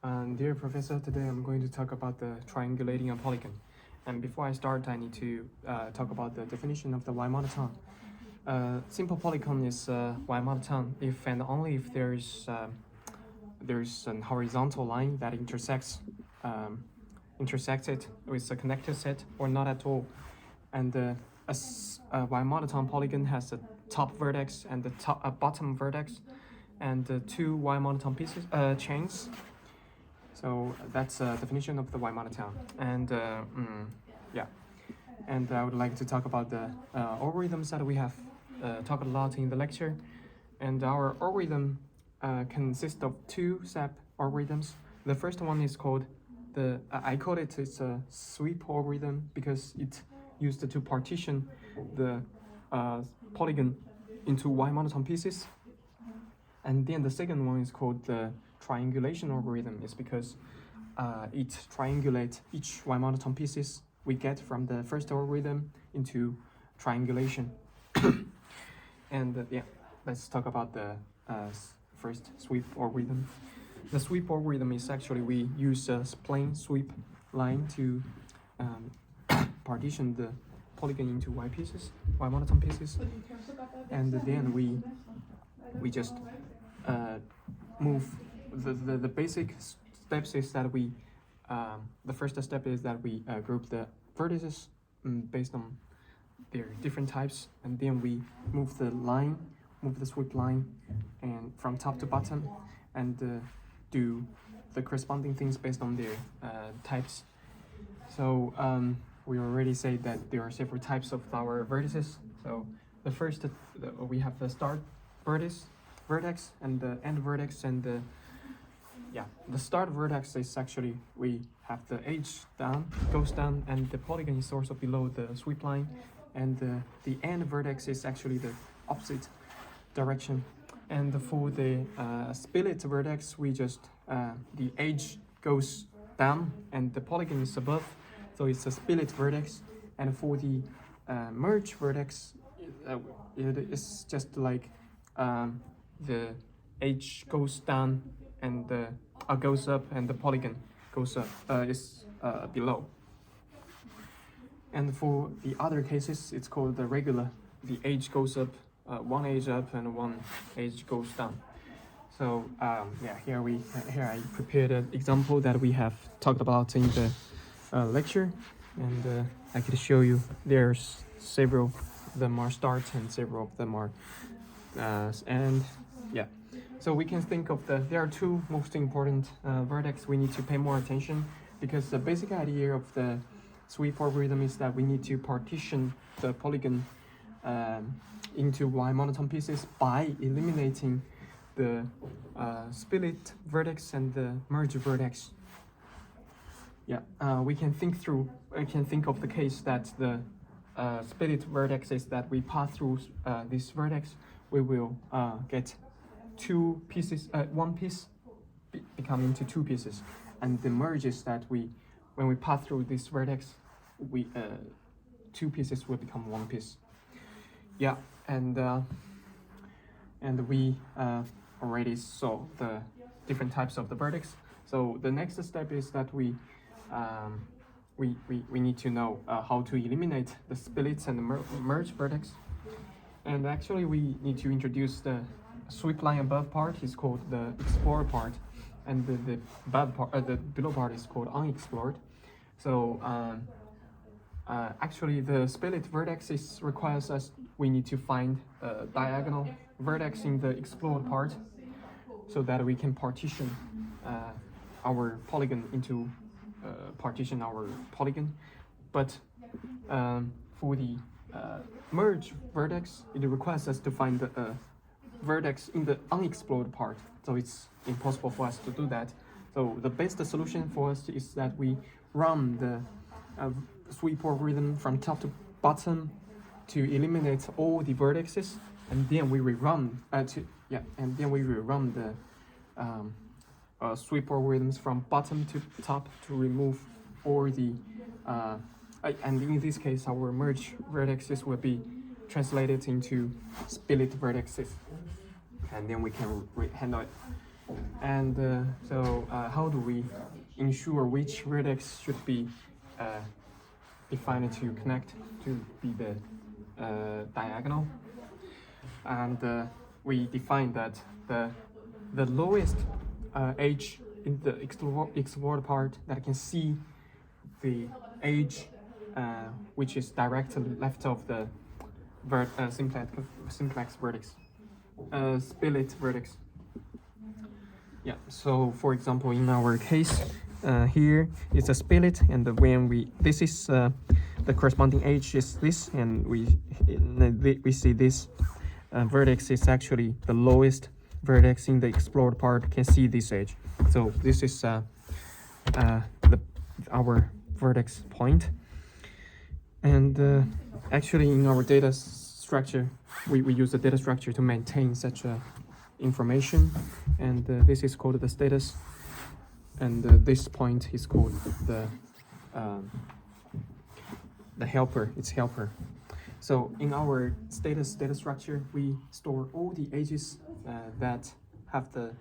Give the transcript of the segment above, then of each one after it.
Dear Professor, today I'm going to talk about the triangulating a polygon. And before I start, I need to talk about the definition of the Y monotone. Simple polygon is Y monotone if and only if there's an horizontal line that intersects it with a connected set or not at all. And a Y monotone polygon has a top vertex and the bottom vertex and two Y monotone pieces chains. So that's a definition of the Y monotone. And yeah, and I would like to talk about the algorithms that we have talked a lot in the lecture. And our algorithm consists of two step algorithms. The first one is called I call it's a sweep algorithm because it used to partition the polygon into Y monotone pieces. And then the second one is called the triangulation algorithm. Is because it triangulates each Y monotone pieces we get from the first algorithm into triangulation. And yeah, let's talk about the first sweep algorithm. The sweep algorithm is actually we use a plain sweep line to partition the polygon into Y monotone pieces, and then we just move the basic steps is that we the first step is that we group the vertices based on their different types, and then we move the sweep line and from top to bottom, and do the corresponding things based on their types. So we already said that there are several types of our vertices. So the first we have the start vertex and the end vertex, and the start vertex is actually we have the edge goes down, and the polygon is also below the sweep line, and the end vertex is actually the opposite direction. And for the split vertex, we just the edge goes down and the polygon is above, so it's a split vertex. And for the merge vertex, it is just like the edge goes down and goes up, and the polygon goes up is below. And for the other cases, it's called the regular. The edge goes up, one edge up and one edge goes down. So here I prepared an example that we have talked about in the lecture, and I could show you. There's several of them are starts and several of them are and yeah. So we can think of there are two most important vertex we need to pay more attention, because the basic idea of the sweep algorithm is that we need to partition the polygon into Y monotone pieces by eliminating the split vertex and the merge vertex. We can think of the case that the split vertex is that we pass through this vertex, we will get two pieces, one piece become into two pieces, and the merge is that when we pass through this vertex, we two pieces will become one piece. And we already saw the different types of the vertex. So the next step is that we need to know how to eliminate the splits and the merge vertex. And actually we need to introduce the sweep line above part is called the explored part, and the above part, the below part is called unexplored. So actually the split vertex requires us, we need to find a diagonal vertex in the explored part so that we can partition our polygon into partition our polygon. But for the merge vertex, it requires us to find the vertex in the unexplored part, so it's impossible for us to do that. So the best solution for us is that we run the sweep algorithm from top to bottom to eliminate all the vertices, and then we rerun the sweep algorithms from bottom to top to remove all the and in this case our merge vertices will be translated into split vertices, and then we can handle it. And so how do we ensure which vertex should be defined to connect to be the diagonal? And we define that the lowest edge in the explored part that can see the edge which is directly left of the simplex vertex, split vertex. Yeah, so for example, in our case, here is a split, and when this is the corresponding edge is this, and we see this vertex is actually the lowest vertex in the explored part can see this edge. So this is our vertex point. And actually in our data structure, we use the data structure to maintain such information, and this is called the status, and this point is called the helper. It's helper. So in our status data structure, we store all the edges that have the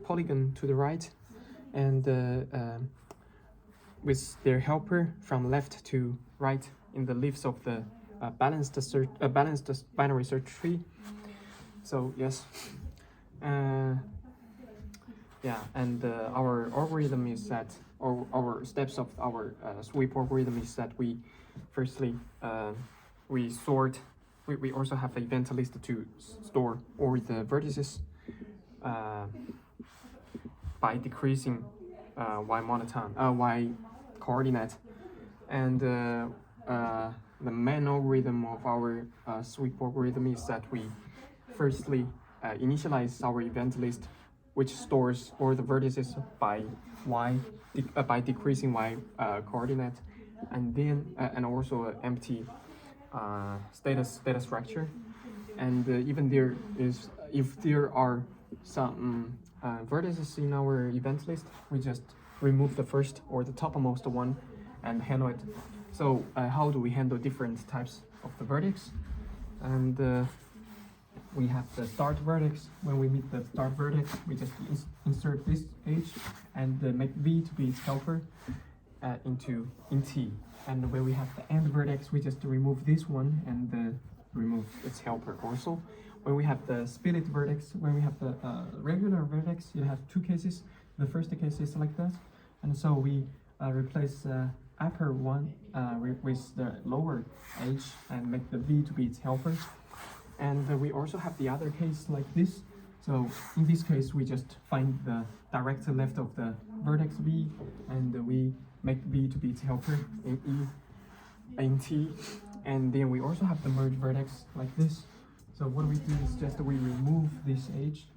polygon to the right, and with their helper from left to right in the leaves of the balanced binary search tree. So yes, yeah, and our algorithm is that, or our steps of our sweep algorithm is that we firstly we sort. We also have the event list to store all the vertices by decreasing y coordinate, and the main algorithm of our sweep algorithm is that we firstly initialize our event list, which stores all the vertices by by decreasing y coordinate, and then and also an empty status data structure. And even there is, if there are some vertices in our event list, we just remove the first or the topmost one and handle it. So how do we handle different types of the vertex? And we have the start vertex. When we meet the start vertex, we just insert this edge and make V to be its helper in T. And when we have the end vertex, we just remove this one and remove its helper also. When we have the split vertex, when we have the regular vertex, you have two cases. The first case is like that, and so we replace the upper one with the lower edge and make the V to be its helper. And we also have the other case like this. So in this case, we just find the direct left of the vertex V, and we make V to be its helper in in T. And then we also have the merge vertex like this. So what we do is just we remove this edge,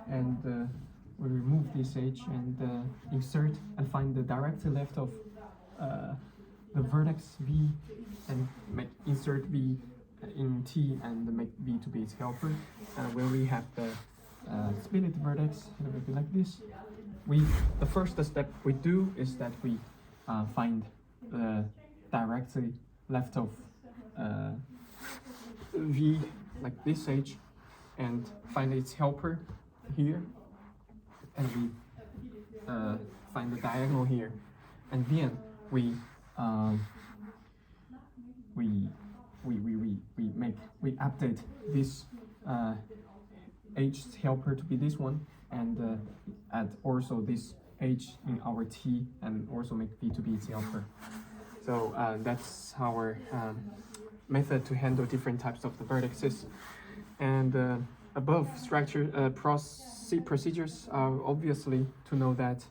and we remove this edge and insert and find the direct left of the vertex V, and insert V in T and make V to be its helper. And when we have the split vertex, it will be like this. The first step we do is that we find the directly left of V, like this edge, and find its helper here, and we find the diagonal here, and then we update this edge helper to be this one, and add also this edge in our T, and also make V to be its helper. So that's our method to handle different types of the vertices. And above structure procedures are obviously to know that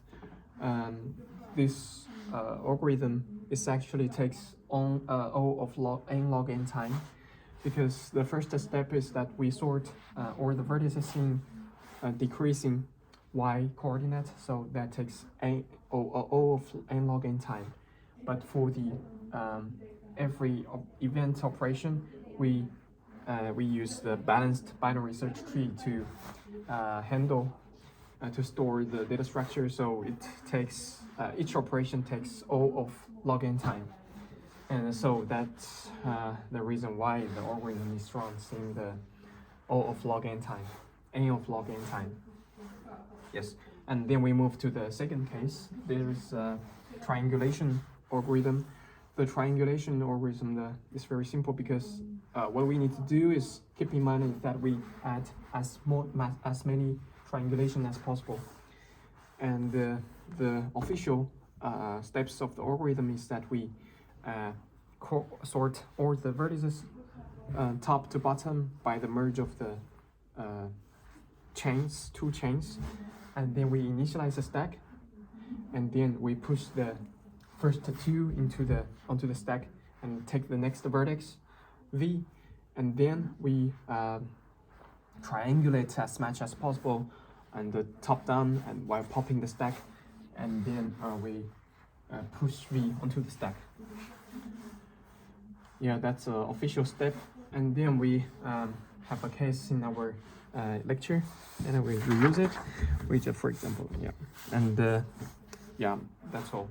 this algorithm is actually takes on O of n log n time, because the first step is that we sort all the vertices in decreasing y coordinate, so that takes O of n log n time. But for the every event operation, we use the balanced binary search tree to handle to store the data structure. So it takes each operation takes O of log n time, and so that's the reason why the algorithm is strong in the O of log n time, n of log n time. Yes, and then we move to the second case. There is a triangulation algorithm. The triangulation algorithm is very simple because what we need to do is keep in mind is that we add as many triangulation as possible. And the official steps of the algorithm is that we sort all the vertices top to bottom by the merge of the two chains, and then we initialize the stack, and then we push the first two onto the stack and take the next vertex V, and then we triangulate as much as possible and the top down and while popping the stack, and then we push V onto the stack. Yeah, that's an official step. And then we have a case in our lecture, and we use it. We just, for example, yeah, and yeah, that's all.